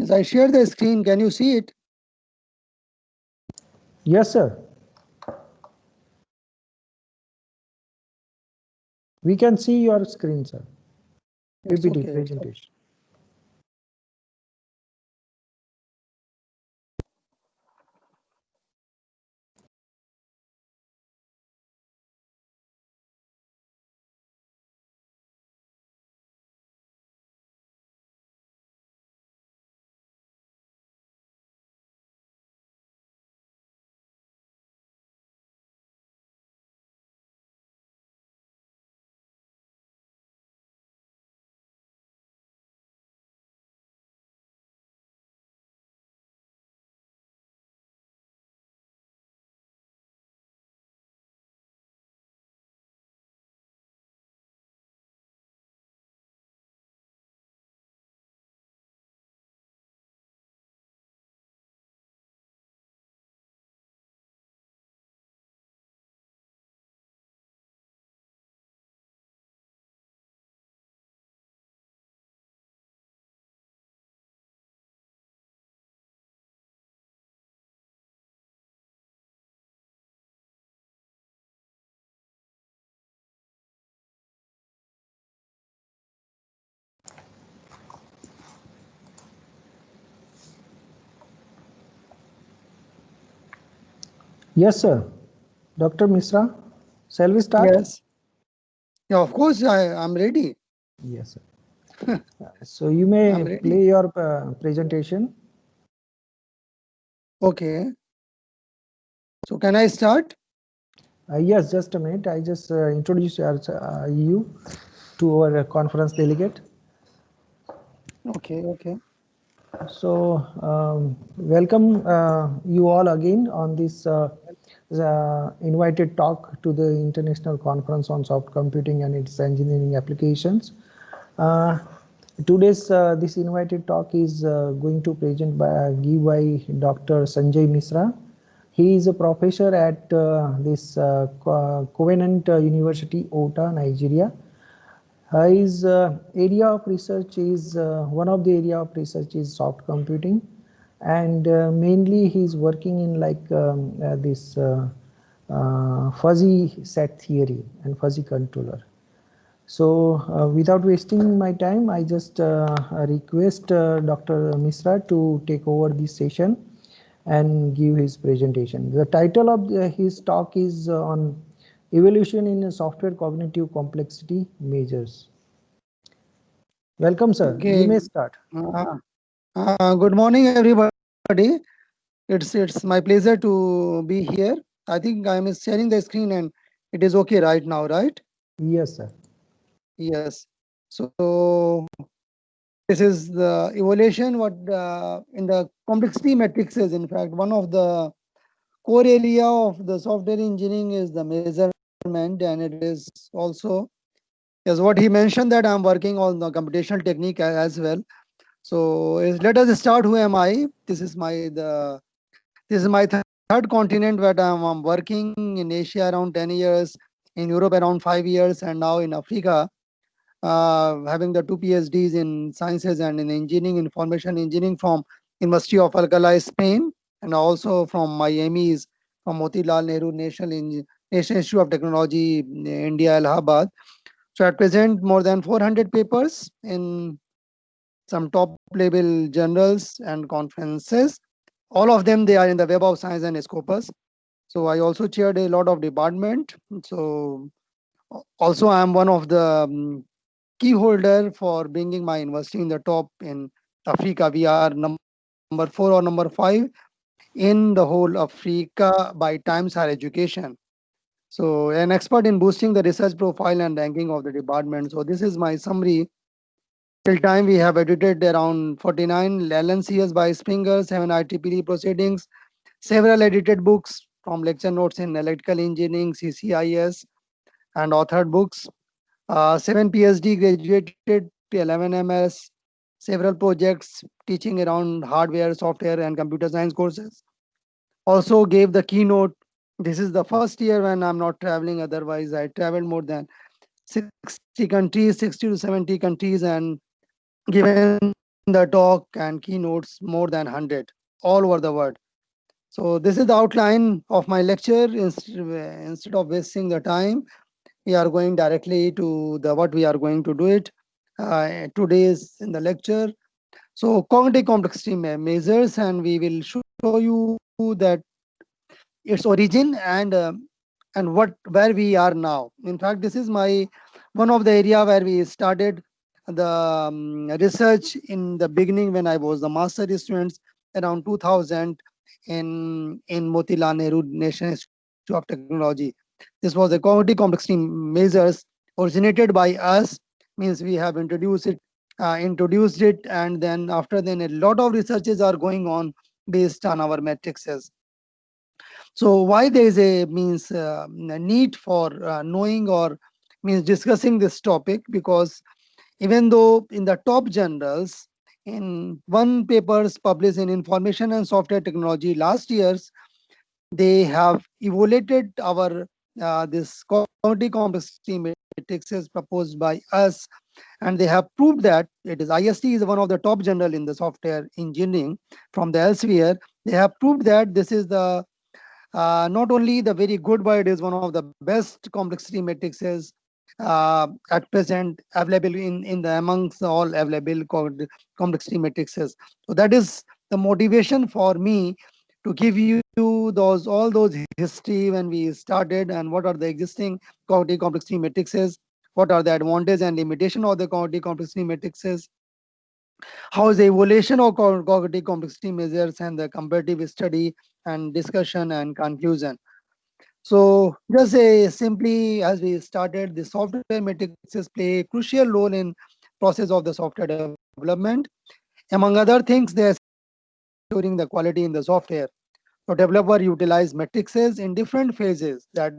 As I share the screen, can you see it? Yes, sir. We can see your screen, sir. It's PPT okay. presentation. Yes, sir. Dr. Misra, shall we start? Yes. Yeah, of course, I'm ready. Yes, sir. So you may I'm ready. play your presentation. Okay. So can I start? Yes, just a minute. I just introduce you to our conference delegate. Okay, okay. So, welcome you all again on this the invited talk to the International Conference on Soft Computing and its Engineering Applications. Uh, Today's this invited talk is going to present give by Dr. Sanjay Misra. He is a professor at this Covenant University, Ota, Nigeria. His area of research is one of the area of research is soft computing, and mainly he's working in like this fuzzy set theory and fuzzy controller. So without wasting my time, I just request Dr. Misra to take over this session and give his presentation. The title of his talk is on evolution in software cognitive complexity measures. Welcome, sir. You Okay. may start. Uh, Good morning, everybody. It's my pleasure to be here. I think I am sharing the screen and it is okay right now, right? Yes, sir. Yes. So this is the evaluation what in the complexity matrices. In fact, one of the core area of the software engineering is the measurement, and it is also as what he mentioned that I'm working on the computational technique as well. So let us start. Who am I? This is my third continent where I'm working in Asia around 10 years, in Europe around 5 years, and now in Africa, having the two PhDs in sciences and in engineering, information engineering from University of Alcalá, Spain, and also from my MEs from Motilal Nehru National Institute of Technology, India, Allahabad. So at present, more than 400 papers in some top level journals and conferences. All of them, they are in the Web of Science and Scopus. So I also chaired a lot of department. So also I am one of the key holder for bringing my university in the top in Africa. We are number 4 or number 5 in the whole Africa by Times Higher Education. So an expert in boosting the research profile and ranking of the department. So this is my summary. Till time we have edited around 49 LNCS by Springer, 7 IEEE proceedings, several edited books from lecture notes in electrical engineering, CCIS, and authored books, 7 PhD graduated, 11 MS, several projects teaching around hardware, software, and computer science courses. Also gave the keynote. This is the first year when I'm not traveling. Otherwise, I traveled more than 60 countries, 60 to 70 countries, and given the talk and keynotes more than 100 all over the world. So this is the outline of my lecture. Instead of wasting the time, we are going directly to the what we are going to do it today's in the lecture. So cognitive complexity measures, and we will show you that its origin and where we are now. In fact, this is my one of the area where we started the research in the beginning when I was the master students around 2000 in Motilal Nehru National Institute of Technology. This was the cognitive complexity measures originated by us, means we have introduced it, and then after then a lot of researches are going on based on our matrices. So why there is a need for knowing or means discussing this topic, because even though in the top journals in one papers published in information and software technology last years, they have evaluated our this cognitive complexity matrices proposed by us, and they have proved that it is IST is one of the top journal in the software engineering from the elsewhere. They have proved that this is the not only the very good, but it is one of the best complexity matrices at present available in the amongst all available complexity matrices. So that is the motivation for me to give you all those history when we started and what are the existing cognitive complexity matrices, what are the advantage and limitation of the cognitive complexity matrices, how is the evaluation of cognitive complexity measures, and the comparative study and discussion and conclusion. So just simply as we started, the software matrices play a crucial role in process of the software development. Among other things, they assist in ensuring the quality in the software. So developer utilize matrices in different phases that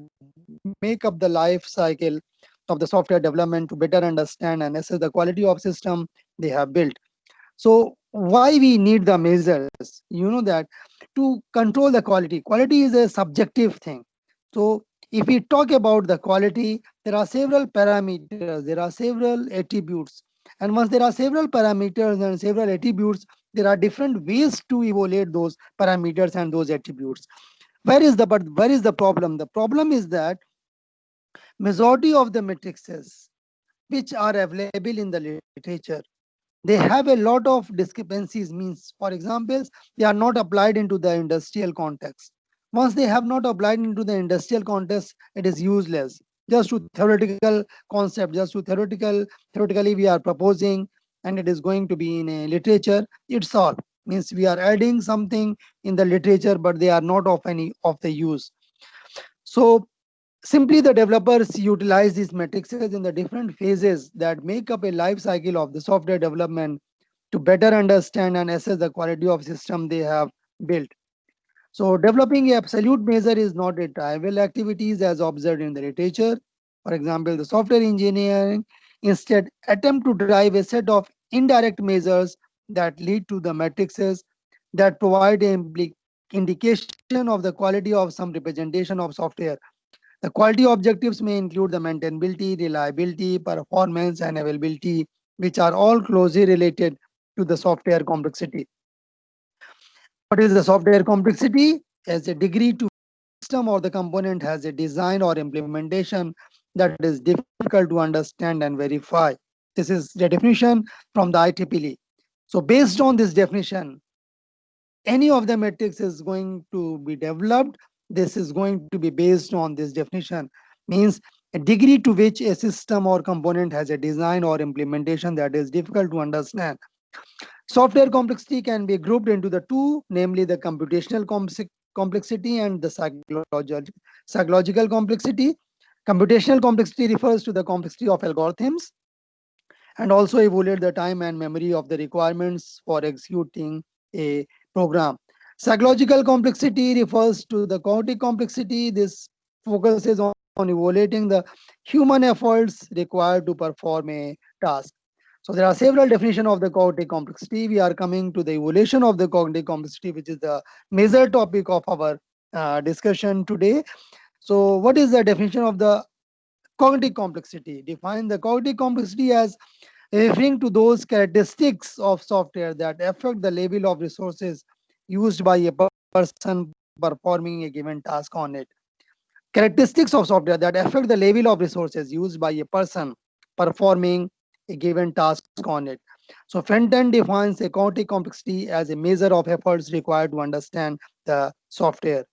make up the life cycle of the software development to better understand and assess the quality of system they have built. So why we need the measures? You know that to control the quality. Quality is a subjective thing. So if we talk about the quality, there are several parameters, there are several attributes. And once there are several parameters and several attributes, there are different ways to evaluate those parameters and those attributes. Where is the problem? The problem is that majority of the matrices which are available in the literature, they have a lot of discrepancies, means for examples, they are not applied into the industrial context. Once they have not applied into the industrial context, it is useless. Just to theoretical concept, just to theoretically we are proposing, and it is going to be in a literature, it's all means we are adding something in the literature, but they are not of any of the use. So simply, the developers utilize these matrices in the different phases that make up a life cycle of the software development to better understand and assess the quality of system they have built. So developing a absolute measure is not a trivial activity as observed in the literature. For example, the software engineering instead attempt to drive a set of indirect measures that lead to the matrices that provide an indication of the quality of some representation of software. The quality objectives may include the maintainability, reliability, performance, and availability, which are all closely related to the software complexity. What is the software complexity? As a degree to system or the component has a design or implementation that is difficult to understand and verify. This is the definition from the IEEE. So based on this definition, any of the metrics is going to be developed, this is going to be based on this definition, means a degree to which a system or component has a design or implementation that is difficult to understand. Software complexity can be grouped into the two, namely the computational complexity and the psychological complexity. Computational complexity refers to the complexity of algorithms and also evaluate the time and memory of the requirements for executing a program. Psychological complexity refers to the cognitive complexity. This focuses on evaluating the human efforts required to perform a task. So there are several definitions of the cognitive complexity. We are coming to the evaluation of the cognitive complexity, which is the major topic of our discussion today. So what is the definition of the cognitive complexity? Define the cognitive complexity as referring to those characteristics of software that affect the level of resources used by a person performing a given task on it. Characteristics of software that affect the level of resources used by a person performing a given task on it. So Fenton defines a chaotic complexity as a measure of efforts required to understand the software.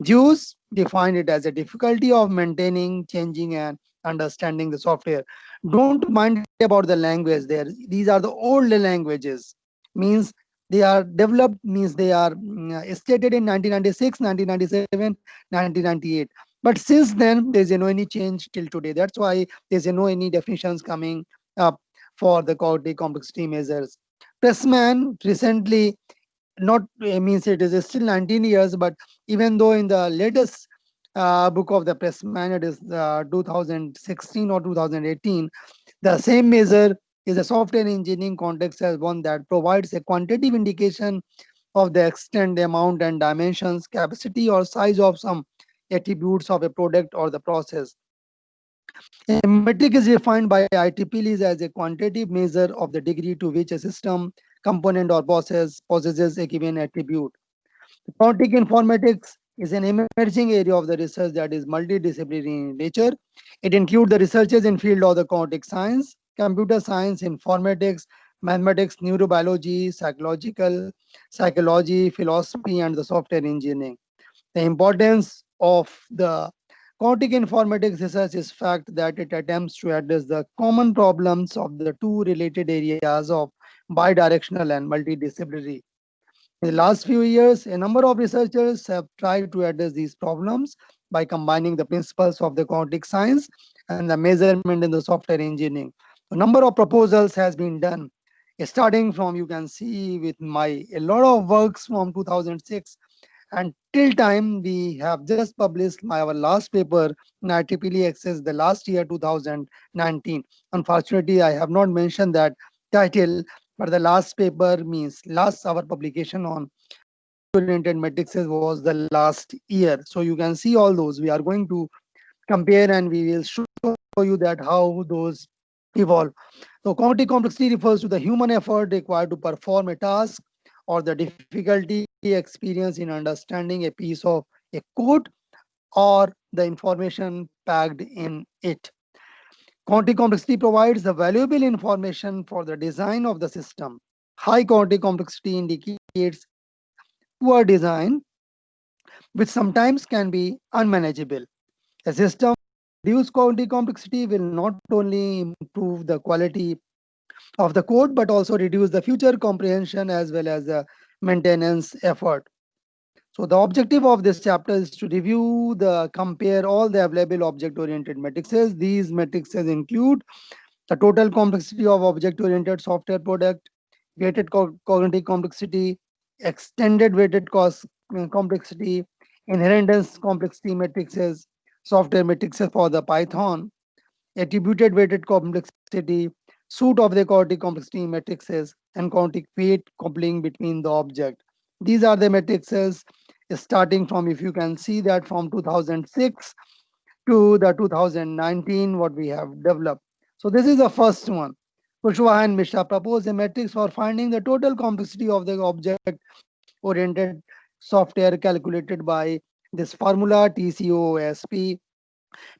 Jews define it as a difficulty of maintaining, changing, and understanding the software. Don't mind about the language there. These are the old languages. Means they are developed, means they are stated in 1996, 1997, 1998. But since then, there's no any change till today. That's why there's no any definitions coming up for the chaotic complexity measures. Pressman recently, not means it is still 19 years, but even though in the latest book of the Pressman, it is 2016 or 2018, the same measure is a software engineering context as one that provides a quantitative indication of the extent, amount, and dimensions, capacity, or size of some attributes of a product or the process. A metric is defined by IEEE as a quantitative measure of the degree to which a system, component, or process possesses a given attribute. Quantic informatics is an emerging area of the research that is multidisciplinary in nature. It includes the researchers in field of the quantic science, computer science, informatics, mathematics, neurobiology, psychology, philosophy, and the software engineering. The importance of the quantic informatics research is fact that it attempts to address the common problems of the two related areas of bidirectional and multidisciplinary. In the last few years, a number of researchers have tried to address these problems by combining the principles of the quantic science and the measurement in the software engineering. A number of proposals has been done, starting from, you can see with my a lot of works from 2006, and till time we have just published our last paper in IEEE Access the last year 2019. Unfortunately, I have not mentioned that title, but the last paper means last our publication on oriented matrices was the last year. So you can see all those. We are going to compare and we will show you that how those evolve. So cognitive complexity refers to the human effort required to perform a task or the difficulty experienced in understanding a piece of a code or the information packed in it. Quantic complexity provides the valuable information for the design of the system. High quantic complexity indicates poor design, which sometimes can be unmanageable. A system reduced quantic complexity will not only improve the quality of the code, but also reduce the future comprehension as well as the maintenance effort. So the objective of this chapter is to review the compare all the available object-oriented matrices. These matrices include the total complexity of object-oriented software product, weighted cognitive complexity, extended weighted cost complexity, inheritance complexity matrices, software matrices for the Python, attributed weighted complexity, suite of the chaotic complexity matrices, and chaotic weight coupling between the object. These are the matrices starting from, if you can see that from 2006 to the 2019, what we have developed. So this is the first one. Kushwaha and Mishra proposed a matrix for finding the total complexity of the object-oriented software calculated by this formula TCOSP.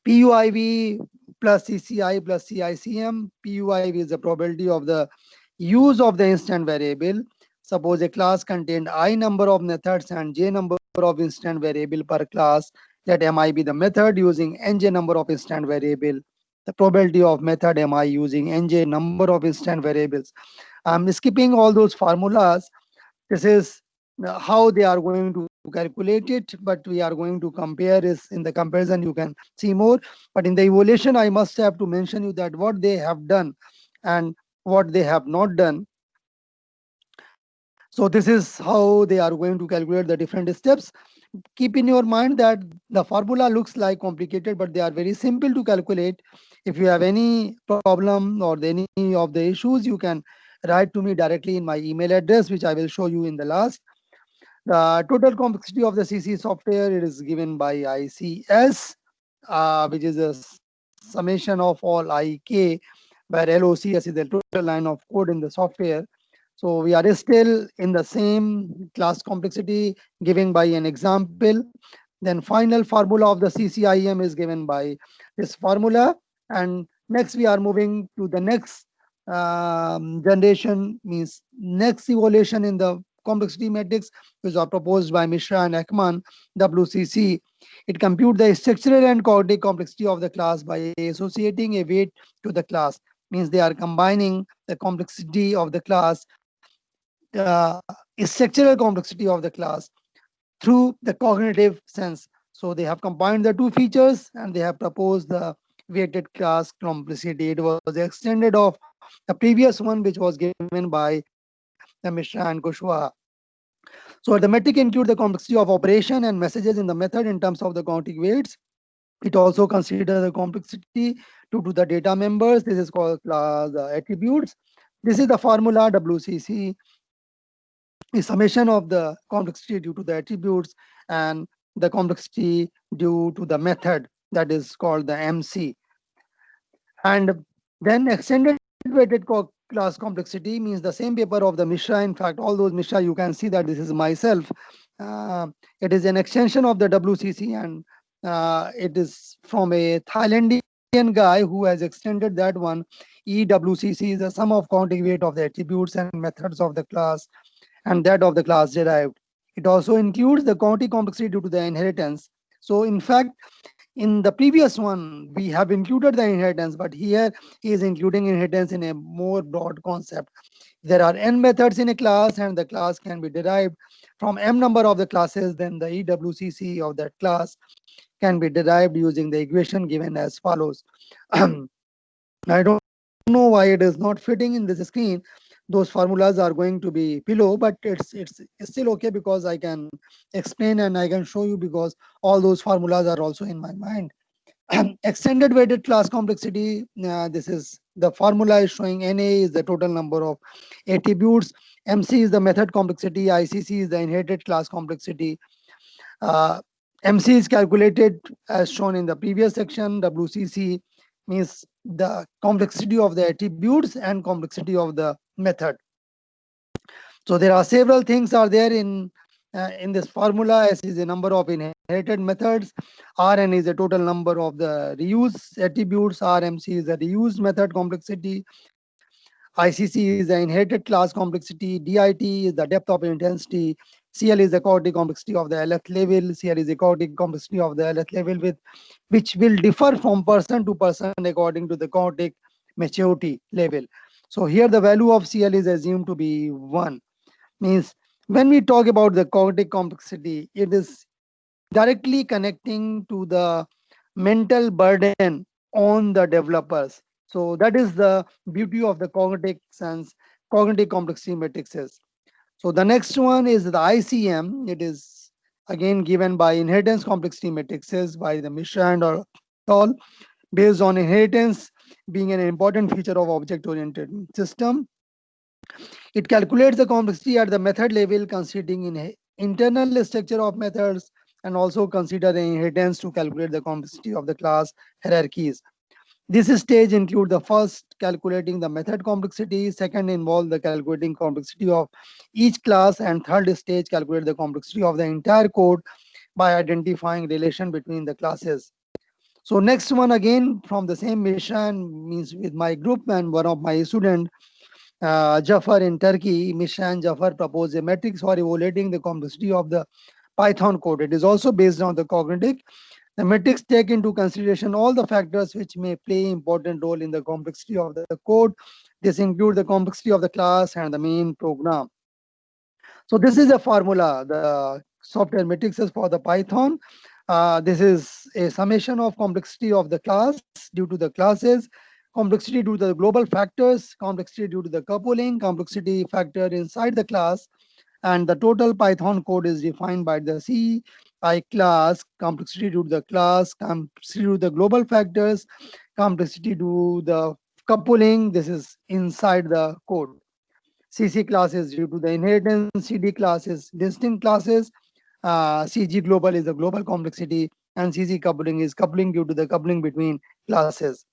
PUIV plus CCI plus CICM. PUIV is the probability of the use of the instant variable. Suppose a class contained I number of methods and j number of instant variable per class. Let mi be the method using nj number of instant variable. The probability of method mi using nj number of instant variables. I'm skipping all those formulas. This is how they are going to calculate it, but we are going to compare is in the comparison you can see more. But in the evaluation, I must have to mention you that what they have done and what they have not done. So this is how they are going to calculate the different steps. Keep in your mind that the formula looks like complicated, but they are very simple to calculate. If you have any problem or any of the issues, you can write to me directly in my email address, which I will show you in the last. The total complexity of the CC software, it is given by ICS, which is a summation of all IK where LOCS is the total line of code in the software. So we are still in the same class complexity given by an example. Then final formula of the CCIM is given by this formula. And next we are moving to the next generation, means next evolution in the complexity matrix, which are proposed by Mishra and Ekman, WCC. It computes the structural and cognitive complexity of the class by associating a weight to the class. Means they are combining the complexity of the class, structural complexity of the class through the cognitive sense. So they have combined the two features and they have proposed the weighted class complexity. It was extended of the previous one, which was given by the Mishra and Kushwaha. So the metric includes the complexity of operation and messages in the method in terms of the cognitive weights. It also considers the complexity to the data members. This is called class attributes. This is the formula WCC, the summation of the complexity due to the attributes and the complexity due to the method, that is called the MC. And then extended weighted class complexity means the same paper of the Mishra. In fact, all those Mishra, you can see that this is myself. It is an extension of the WCC, and it is from a Thailandian guy who has extended that one. EWCC is the sum of counting weight of the attributes and methods of the class and that of the class derived. It also includes the counting complexity due to the inheritance. So in fact, in the previous one, we have included the inheritance, but here he is including inheritance in a more broad concept. There are n methods in a class, and the class can be derived from m number of the classes. Then the EWCC of that class can be derived using the equation given as follows. I don't know why it is not fitting in this screen. Those formulas are going to be below, but it's still okay because I can explain and I can show you because all those formulas are also in my mind. Extended weighted class complexity. This is the formula is showing NA is the total number of attributes. MC is the method complexity. ICC is the inherited class complexity. Uh, MC is calculated as shown in the previous section. WCC means the complexity of the attributes and complexity of the method. So there are several things are there in this formula. S is the number of inherited methods. Rn is the total number of the reuse attributes. RMC is the reused method complexity. ICC is the inherited class complexity. DIT is the depth of intensity. CL is the chaotic complexity of the LF level. CR is the chaotic complexity of the LF level, with which will differ from person to person according to the chaotic maturity level. So here the value of CL is assumed to be 1. Means when we talk about the cognitive complexity, it is directly connecting to the mental burden on the developers. So that is the beauty of the cognitive sense, cognitive complexity matrices. So the next one is the ICM. It is again given by inheritance complexity matrices by the Mishra and all, based on inheritance being an important feature of object-oriented system. It calculates the complexity at the method level, considering in internal structure of methods, and also consider the inheritance to calculate the complexity of the class hierarchies. This stage include the first calculating the method complexity, second involve the calculating complexity of each class, and third stage calculate the complexity of the entire code by identifying relation between the classes. So next one again from the same mission, means with my group and one of my student, Jafar in Turkey. Mishra and Jafar propose a matrix for evaluating the complexity of the Python code. It is also based on the cognitive. The matrix take into consideration all the factors which may play important role in the complexity of the code. This include the complexity of the class and the main program. So this is a formula, the software matrices for the Python. This is a summation of complexity of the class due to the classes, complexity due to the global factors, complexity due to the coupling, complexity factor inside the class, and the total Python code is defined by the CI class, complexity due to the class, complexity due to the global factors, complexity due to the coupling. This is inside the code. CC class is due to the inheritance, CD class is distinct classes, CG global is the global complexity, and CG coupling is coupling due to the coupling between classes.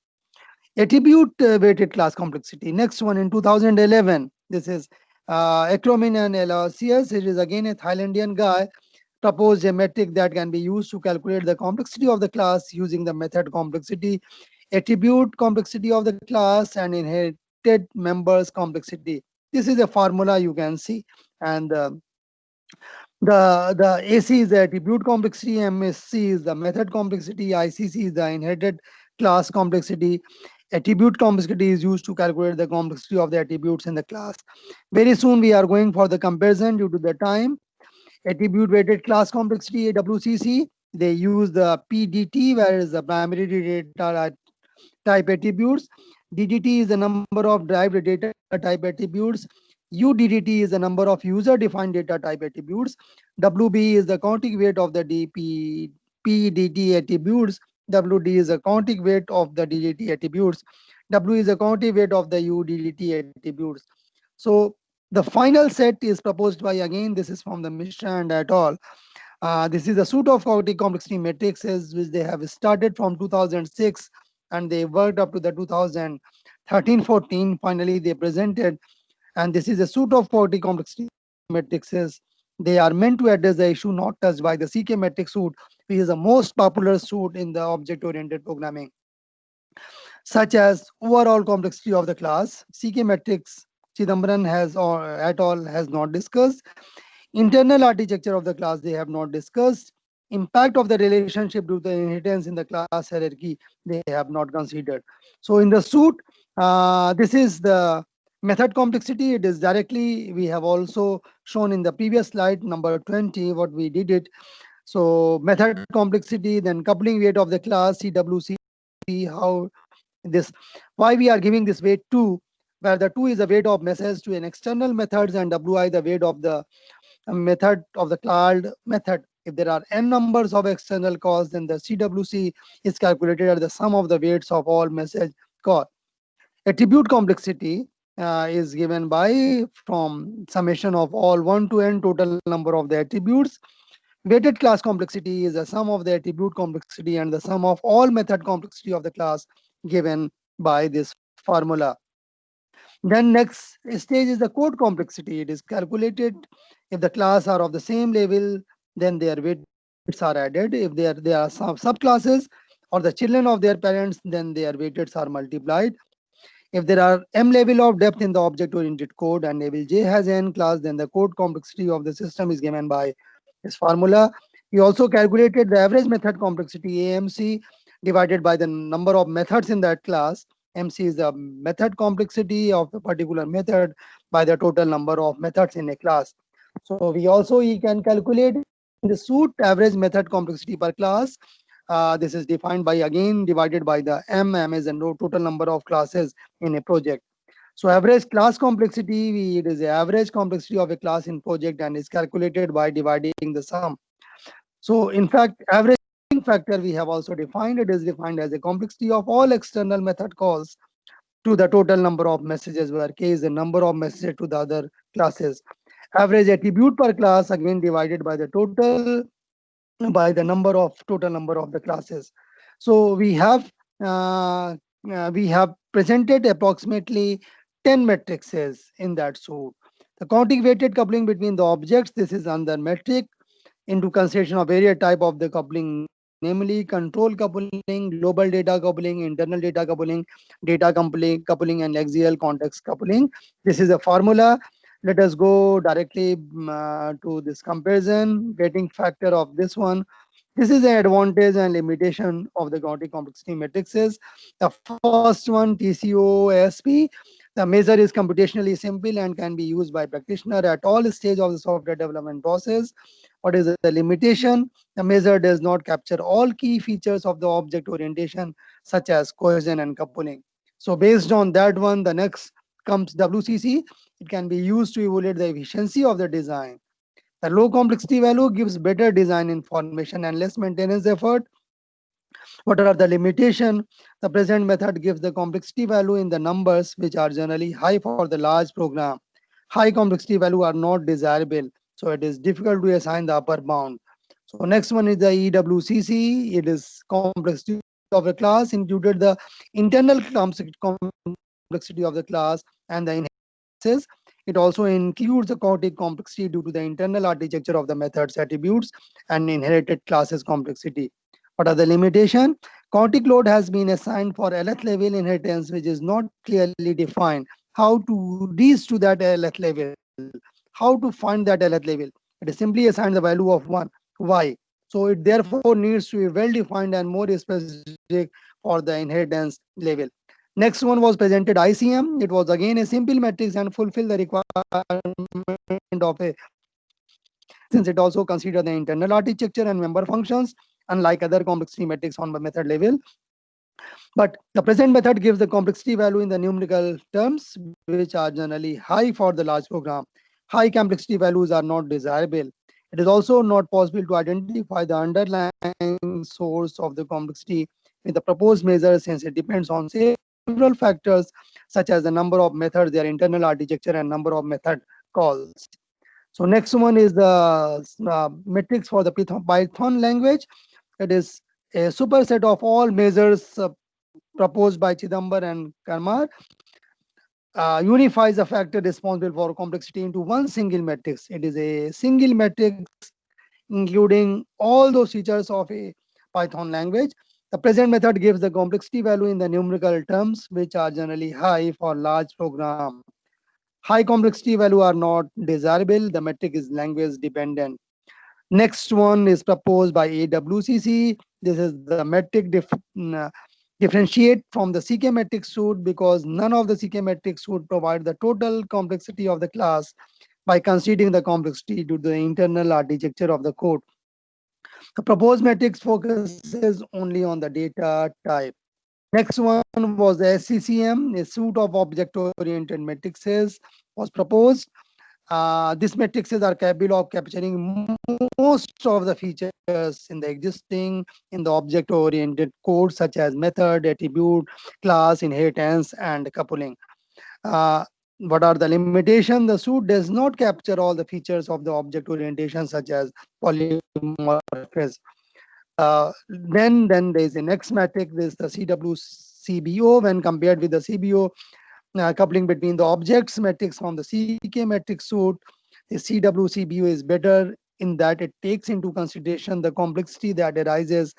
Attribute weighted class complexity. Next one in 2011, this is Acromin and Aloysius. It is again a Thailandian guy proposed a metric that can be used to calculate the complexity of the class using the method complexity, attribute complexity of the class, and inherited members complexity. This is a formula you can see, and the AC is the attribute complexity, MSC is the method complexity, ICC is the inherited class complexity. Attribute complexity is used to calculate the complexity of the attributes in the class. Very soon we are going for the comparison due to the time. Attribute weighted class complexity, WCC, they use the PDT, whereas the primary data type attributes. DDT is the number of derived data type attributes. UDDT is the number of user defined data type attributes. WB is the counting weight of the PDT attributes. WD is the counting weight of the DDT attributes. W is the counting weight of the UDDT attributes. So the final set is proposed by, again, this is from the Mishra and et al. This is a suite of chaotic complexity matrices which they have started from 2006, and they worked up to the 2013-14. Finally, they presented, and this is a suite of chaotic complexity matrices. They are meant to address the issue not touched by the CK matrix suite, which is the most popular suite in the object-oriented programming, such as overall complexity of the class. CK matrix Chidambaran has or at all has not discussed. Internal architecture of the class they have not discussed. Impact of the relationship due to the inheritance in the class hierarchy they have not considered. So in the suit, this is the method complexity. It is directly, we have also shown in the previous slide number 20 what we did it. So method complexity, then coupling weight of the class, CWC, how this, why we are giving this weight 2, where the 2 is the weight of message to an external methods, and WI the weight of the method of the called method. If there are n numbers of external calls, then the CWC is calculated at the sum of the weights of all message call. Attribute complexity is given by from summation of all 1 to n total number of the attributes. Weighted class complexity is the sum of the attribute complexity and the sum of all method complexity of the class given by this formula. Then next stage is the code complexity. It is calculated if the class are of the same level, then their weights are added. If they are subclasses or the children of their parents, then their weights are multiplied. If there are m level of depth in the object-oriented code and level j has n class, then the code complexity of the system is given by this formula. We also calculated the average method complexity, AMC, divided by the number of methods in that class. MC is the method complexity of a particular method by the total number of methods in a class. So we also can calculate in the suit average method complexity per class. This is defined by, again, divided by the M is the total number of classes in a project. So average class complexity, it is the average complexity of a class in project and is calculated by dividing the sum. So in fact, average factor we have also defined. It is defined as the complexity of all external method calls to the total number of messages, where k is the number of messages to the other classes. Average attribute per class, again divided by the total, by the total number of the classes. So we have presented approximately 10 matrices in that suit. The counting weighted coupling between the objects, this is under metric into consideration of various type of the coupling, namely control coupling, global data coupling, internal data coupling, and axial context coupling. This is a formula. Let us go directly to this comparison, weighting factor of this one. This is an advantage and limitation of the chaotic complexity matrices. The first one, TCO-ASP, the measure is computationally simple and can be used by practitioner at all stages of the software development process. What is the limitation? The measure does not capture all key features of the object orientation, such as cohesion and coupling. So based on that one, the next comes WCC. It can be used to evaluate the efficiency of the design. The low complexity value gives better design information and less maintenance effort. What are the limitations? The present method gives the complexity value in the numbers, which are generally high for the large program. High complexity value are not desirable, so it is difficult to assign the upper bound. So next one is the EWCC. It is complexity of a class included the internal complexity of the class and the inheritance. It also includes the chaotic complexity due to the internal architecture of the methods, attributes, and inherited classes complexity. What are the limitations? Chaotic load has been assigned for lth level inheritance, which is not clearly defined. How to reach to that lth level? How to find that lth level? It is simply assigned the value of 1, y. So it therefore needs to be well defined and more specific for the inheritance level. Next one was presented ICM. It was again a simple matrix and fulfill the requirement of a, since it also consider the internal architecture and member functions, unlike other complexity metrics on the method level. But the present method gives the complexity value in the numerical terms, which are generally high for the large program. High complexity values are not desirable. It is also not possible to identify the underlying source of the complexity with the proposed measure, since it depends on several factors such as the number of methods, their internal architecture, and number of method calls. So next one is the metrics for the Python language. It is a superset of all measures proposed by Chidambar and Karmar, unifies the factor responsible for complexity into one single matrix. It is a single matrix including all those features of a Python language. The present method gives the complexity value in the numerical terms, which are generally high for large program. High complexity value are not desirable. The metric is language dependent. Next one is proposed by AWCC. This is the metric differentiate from the CK metric suite, because none of the CK metrics would provide the total complexity of the class by considering the complexity due to the internal architecture of the code. The proposed matrix focuses only on the data type. Next one was the SCCM, a suite of object-oriented matrices was proposed. These matrices are capable of capturing most of the features in the existing in the object-oriented code, such as method, attribute, class, inheritance, and coupling. What are the limitations? The suite does not capture all the features of the object orientation, such as polymorphism. Then there is a next metric, this is the CWCBO. When compared with the CBO, coupling between the objects metrics from the CK metric suite, the CWCBO is better in that it takes into consideration the complexity that arises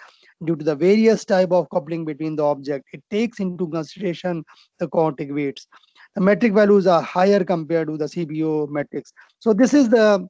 due to the various type of coupling between the object. It takes into consideration the chaotic weights. The metric values are higher compared to the CBO metrics. So this is the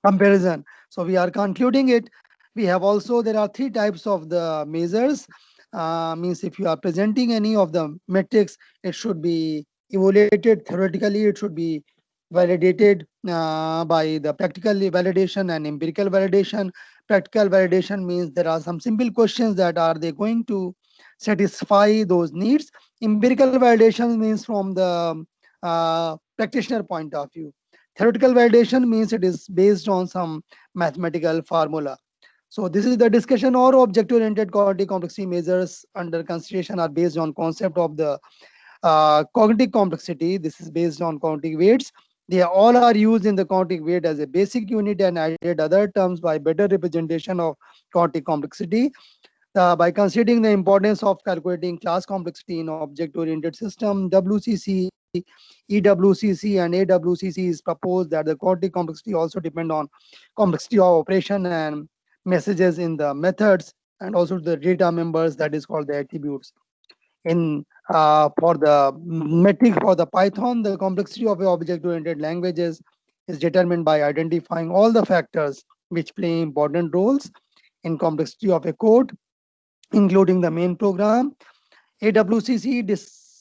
comparison. So we are concluding it. We have also, there are three types of the measures. Means if you are presenting any of the metrics, it should be evaluated theoretically, it should be validated by the practical validation and empirical validation. Practical validation means there are some simple questions that are they going to satisfy those needs. Empirical validation means from the practitioner point of view. Theoretical validation means it is based on some mathematical formula. So this is the discussion. Or object-oriented quality complexity measures under consideration are based on concept of the cognitive complexity. This is based on cognitive weights. They all are used in the cognitive weight as a basic unit and added other terms by better representation of cognitive complexity. By considering the importance of calculating class complexity in object-oriented system, WCC, EWCC, and AWCC is proposed that the cognitive complexity also depend on complexity of operation and messages in the methods, and also the data members, that is called the attributes. In for the metric for the Python, the complexity of object-oriented languages is determined by identifying all the factors which play important roles in complexity of a code, including the main program. AWCC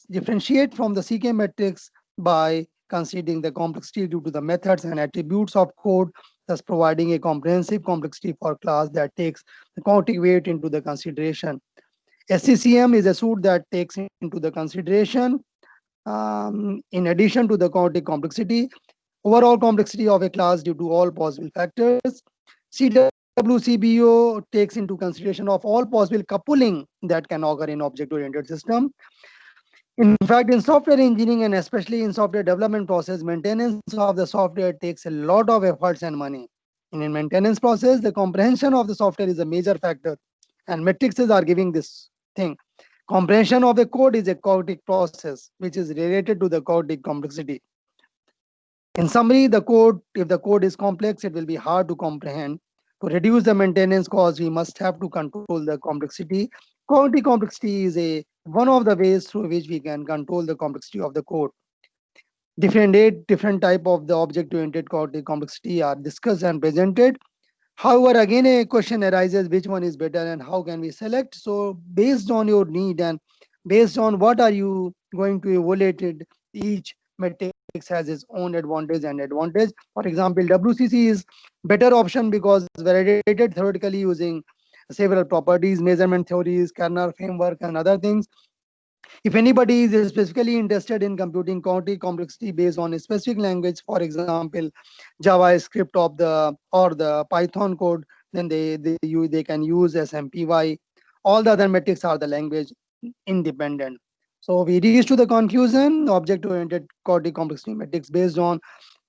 differentiate from the CK metrics by considering the complexity due to the methods and attributes of code, thus providing a comprehensive complexity for class that takes the cognitive weight into the consideration. SCCM is a suite that takes into the consideration, in addition to the cognitive complexity, overall complexity of a class due to all possible factors. CWCBO takes into consideration of all possible coupling that can occur in object-oriented system. In fact, in software engineering and especially in software development process, maintenance of the software takes a lot of efforts and money. In maintenance process, the comprehension of the software is a major factor, and matrices are giving this thing. Comprehension of the code is a chaotic process which is related to the chaotic complexity. In summary, if the code is complex, it will be hard to comprehend. To reduce the maintenance cost, we must have to control the complexity. Chaotic complexity is one of the ways through which we can control the complexity of the code. Different type of the object-oriented chaotic complexity are discussed and presented. However, again, a question arises, which one is better and how can we select? So based on your need and based on what are you going to evaluate it, each matrix has its own advantage and advantage. For example, WCC is better option because validated theoretically using several properties, measurement theories, Kernel framework, and other things. If anybody is specifically interested in computing chaotic complexity based on a specific language, for example, JavaScript or the Python code, then they can use SMPY. All the other metrics are the language independent. So we reach to the conclusion: object-oriented chaotic complexity metrics based on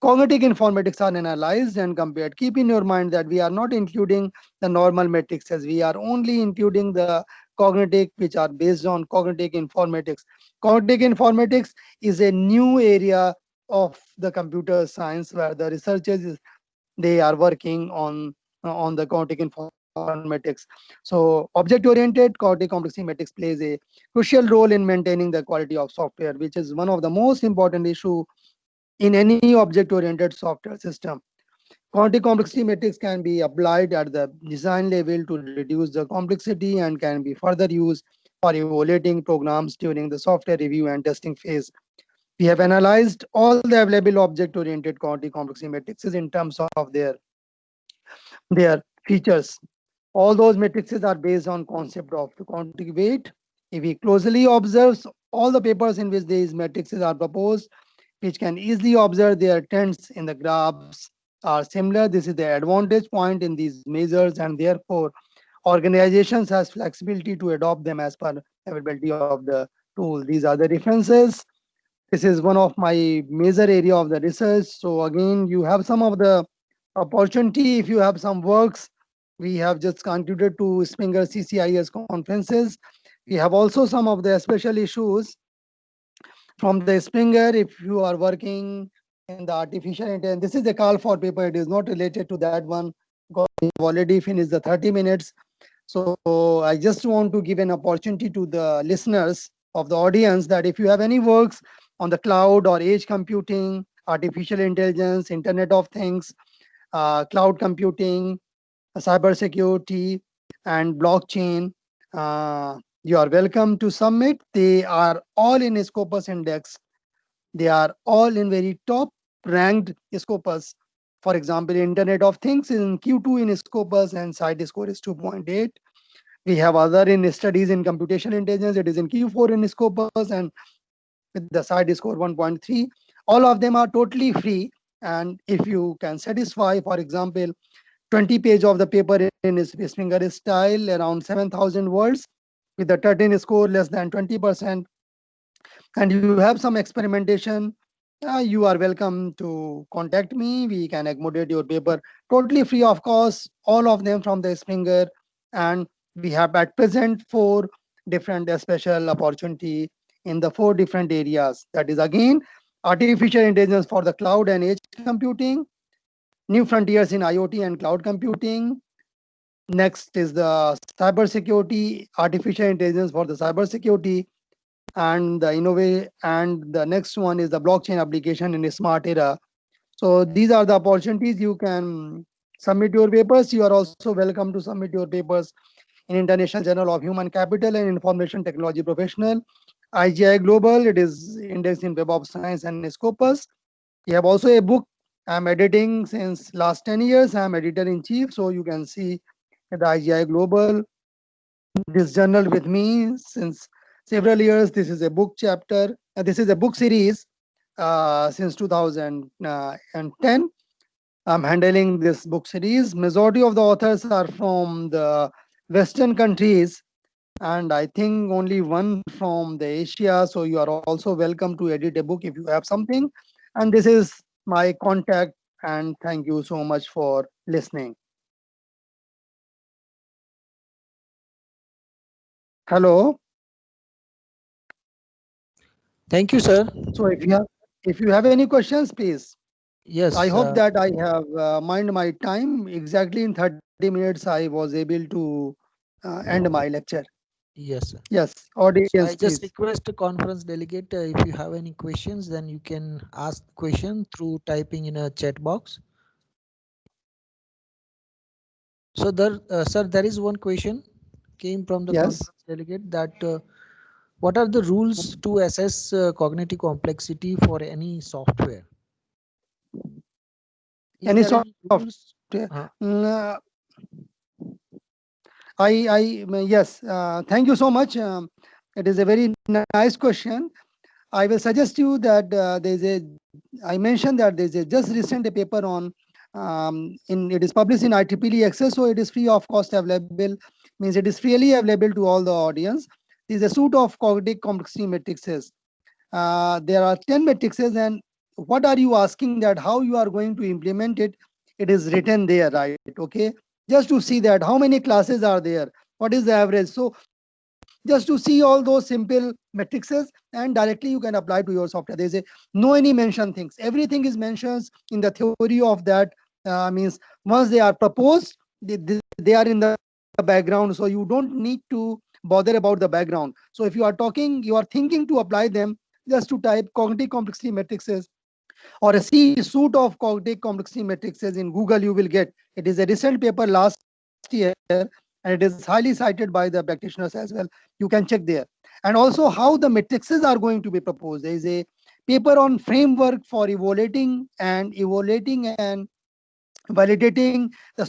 cognitive informatics are analyzed and compared. Keep in your mind that we are not including the normal matrices. We are only including the cognitive, which are based on cognitive informatics. Cognitive informatics is a new area of the computer science where the researchers they are working on the cognitive informatics. So object-oriented cognitive complexity metrics plays a crucial role in maintaining the quality of software, which is one of the most important issue in any object-oriented software system. Quantity complexity metrics can be applied at the design level to reduce the complexity and can be further used for evaluating programs during the software review and testing phase. We have analyzed all the available object-oriented quantity complexity matrices in terms of their features. All those matrices are based on concept of the quantity weight. If we closely observe all the papers in which these matrices are proposed, which can easily observe their trends in the graphs are similar. This is the advantage point in these measures, and therefore organizations has flexibility to adopt them as per availability of the tool. These are the references. This is one of my major area of the research. So again, you have some of the opportunity. If you have some works, we have just contributed to Springer CCIS conferences. We have also some of the special issues from the Springer. If you are working in the artificial intelligence, this is a call for paper. It is not related to that one because we have already finished the 30 minutes. So I just want to give an opportunity to the listeners of the audience that if you have any works on the cloud or edge computing, artificial intelligence, Internet of Things, cloud computing, cybersecurity, and blockchain, you are welcome to submit. They are all in Scopus Index. They are all in very top ranked Scopus. For example, Internet of Things is in Q2 in Scopus and site score is 2.8. We have other in studies in computational intelligence. It is in Q4 in Scopus and with the site score 1.3. All of them are totally free. And if you can satisfy, for example, 20 page of the paper in Springer style, around 7,000 words, with the 13 score less than 20%, and you have some experimentation, you are welcome to contact me. We can accommodate your paper totally free of cost, all of them from the Springer. And we have at present 4 different special opportunity in the 4 different areas. That is again, artificial intelligence for the cloud and edge computing, new frontiers in IoT and cloud computing. Next is the cybersecurity, artificial intelligence for the cybersecurity, and the next one is the blockchain application in a smart era. So these are the opportunities. You can submit your papers. You are also welcome to submit your papers in International Journal of Human Capital and Information Technology Professional, IGI Global. It is indexed in Web of Science and Scopus. We have also a book I'm editing since last 10 years. I'm editor in chief, so you can see at the IGI Global this journal with me since several years. This is a book chapter. This is a book series since 2010. I'm handling this book series. Majority of the authors are from the Western countries, and I think only one from the Asia. So you are also welcome to edit a book if you have something. And this is my contact. And thank you so much for listening. Hello. Thank you, sir. So if you have any questions, please. I Yes, hope that I have mined my time exactly in 30 minutes. I was able to end my lecture. yes, sir. Yes, So audience, I just please. request the conference delegate, if you have any questions, then you can ask question through typing in a chat box. So there, sir, there is one question came from the Yes. conference delegate that what are the rules to assess cognitive complexity for any software? Is Any there any software. rules? Uh, Mm, yes. Thank you so much. It is a very nice question. I will suggest you that I mentioned that there's a just recent a paper on, it is published in IEEE Access, so it is free of cost available, means it is freely available to all the audience. It is a suite of cognitive complexity matrices. There are 10 matrices, and what are you asking that how you are going to implement it? It is written there, right? Okay. Just to see that how many classes are there, what is the average. So just to see all those simple matrices, and directly you can apply to your software. There's a no any mention things, everything is mentioned in the theory of that. Means once they are proposed, they are in the background, so you don't need to bother about the background. So if you are thinking to apply them, just to type cognitive complexity matrices or a suite of cognitive complexity matrices in Google, you will get. It is a recent paper last year, and it is highly cited by the practitioners as well. You can check there. And also how the matrices are going to be proposed. There is a paper on framework for evaluating and validating the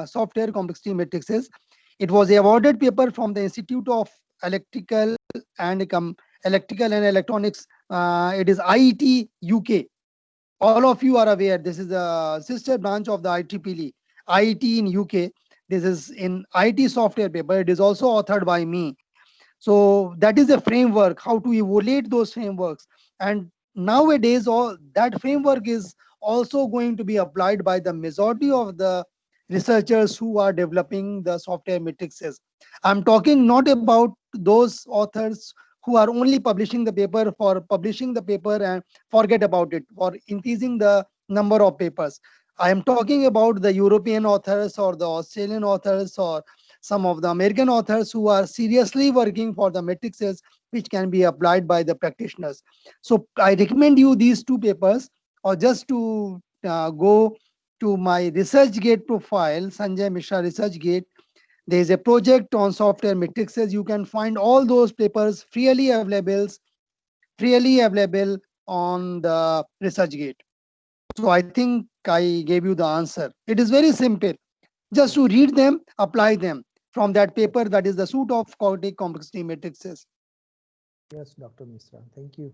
software complexity matrices. It was a awarded paper from the Institute of Electrical Electrical and Electronics. It is IET UK. All of you are aware. This is a sister branch of the IEEE, IET in UK. This is in IT software paper. It is also authored by me. So that is a framework, how to evaluate those frameworks. And nowadays all that framework is also going to be applied by the majority of the researchers who are developing the software matrices. I'm talking not about those authors who are only publishing the paper for publishing the paper and forget about it, for increasing the number of papers. I am talking about the European authors or the Australian authors or some of the American authors who are seriously working for the matrices which can be applied by the practitioners. So I recommend you these two papers, or just to go to my ResearchGate profile, Sanjay Mishra ResearchGate. There is a project on software matrices. You can find all those papers freely available on the ResearchGate. So I think I gave you the answer. It is very simple. Just to read them, apply them from that paper, that is the suite of cognitive complexity matrices. yes, Dr. Misra, thank you.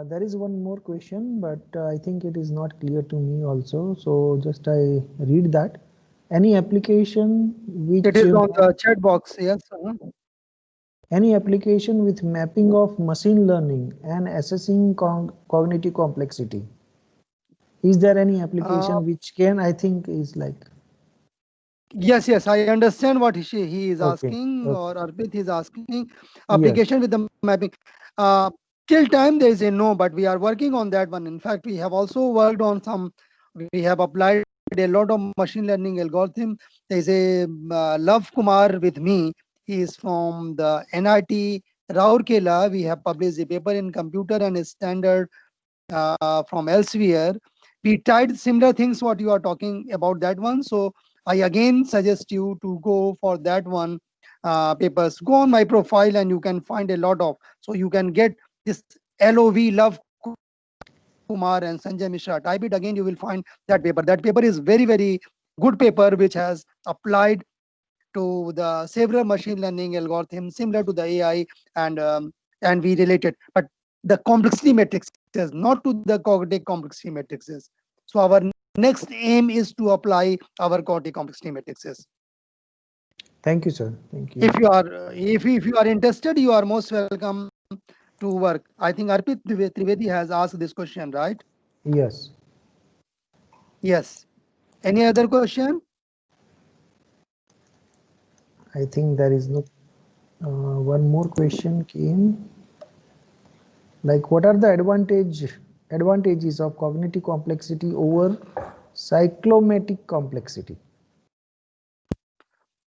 There is one more question, but I think it is not clear to me also. So just I read that. Any application It which is on the chat box. Yes. any application with mapping of machine learning and assessing cognitive complexity. Is there any Uh, application which can, I think, is like, yes, yes, I understand what he is okay, asking, or okay, Arpit is asking. yes, Application with the mapping. Uh, till time there is a no, but we are working on that one. In fact, we have also worked on some. We have applied a lot of machine learning algorithm. There is a Love Kumar with me. He is from the NIT Raurkela. We have published a paper in computer and standard from elsewhere. We tried similar things what you are talking about that one. So I again suggest you to go for that one papers. Go on my profile and you can find a lot of. So you can get this LOV Love Kumar and Sanjay Mishra. Type it again, you will find that paper. That paper is very good paper which has applied to the several machine learning algorithms similar to the AI, and we related, but the complexity matrices, not to the cognitive complexity matrices. So our next aim is to apply our cognitive complexity matrices. thank you, sir, thank If you. you are if you are interested, you are most welcome to work. I think Arpit Trivedi has asked this question, right? Yes. Yes. Any other question? I think there is no. One more question came. Like, what are the advantages of cognitive complexity over cyclomatic complexity?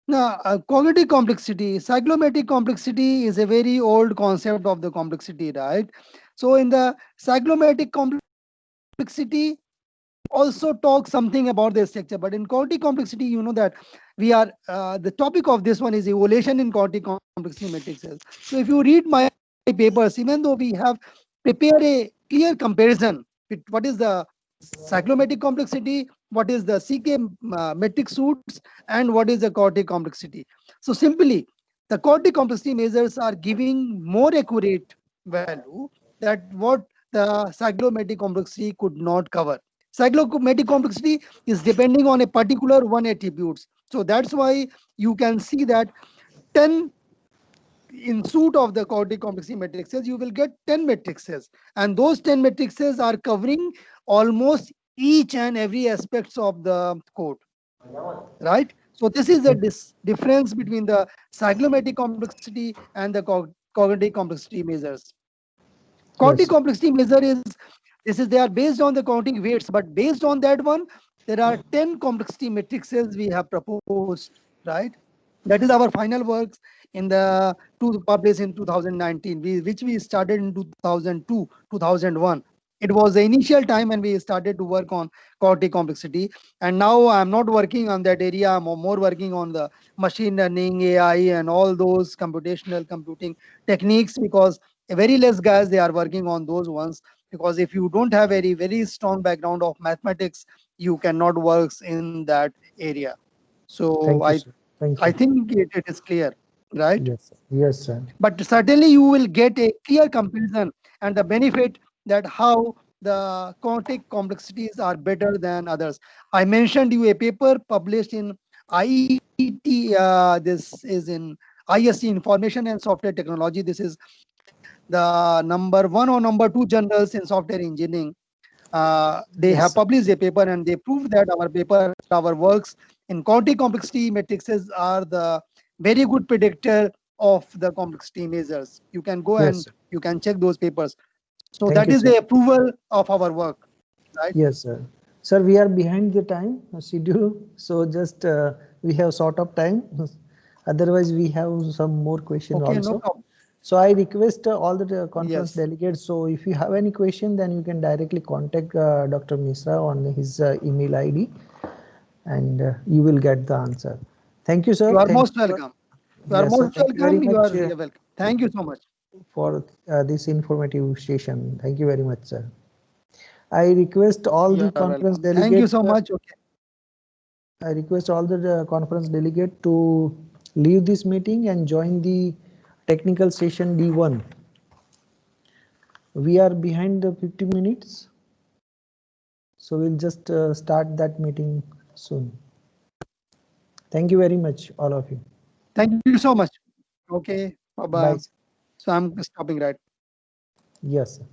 Now, cognitive complexity, cyclomatic complexity is a very old concept of the complexity, right? So in the cyclomatic complexity also talk something about the structure, but in cognitive complexity, you know that we are, the topic of this one is evaluation in cognitive complexity matrices. So if you read my papers, even though we have prepared a clear comparison with what is the cyclomatic complexity, what is the CK metric suits, and what is the cognitive complexity. So simply, the cognitive complexity measures are giving more accurate value that what the cyclomatic complexity could not cover. Cyclomatic complexity is depending on a particular one attributes. So that's why you can see that 10 in suit of the cognitive complexity matrices, you will get 10 matrices, and those 10 matrices are covering almost each and every aspects of the code, right? So this is the difference between the cyclomatic complexity and the cognitive complexity measures. Cognitive Yes, complexity measure is, this is, they are based on the counting weights, but based on that one, there are 10 complexity matrices we have proposed, right? That is our final works in the to published in 2019, which we started in 2002, 2001. It was the initial time when we started to work on cognitive complexity, and now I'm not working on that area. I'm more working on the machine learning, AI, and all those computational computing techniques, because very less guys they are working on those ones, because if you don't have very strong background of mathematics, you cannot work in that area. So thank you, sir. Thank I you. think it is clear, right? Yes, sir. Yes, sir. But certainly you will get a clear comparison and the benefit that how the cognitive complexities are better than others. I mentioned you a paper published in IET. This is in ISC, Information and Software Technology. This is the number one or number two journals in software engineering. They Yes, have sir. published a paper and they proved that our paper, our works in cognitive complexity matrices are the very good predictor of the complexity measures. You can go Yes, and sir. you can check those papers. So Thank that you, is sir. the approval of our work, right? Yes, sir. Sir, we are behind the time schedule, so just we have sort of time. Otherwise, we have some more question Okay, no also. problem. So I request all the conference Yes. delegates. So if you have any question, then you can directly contact Dr. Misra on his email ID, and you will get the answer. Thank you, sir. You are Thank most you. welcome. You are Yes, sir. most Thank you very welcome. You are much really welcome. Thank you so much. for this informative session. Thank you very much, sir. I request all You the are conference welcome. Thank you delegate. so much. Okay. I request all the conference delegate to leave this meeting and join the technical session D1. We are behind the 50 minutes, so we'll just start that meeting soon. Thank you very much, all of you. Thank you so much. Okay. Bye bye. Bye. So I'm stopping right. Yes, sir.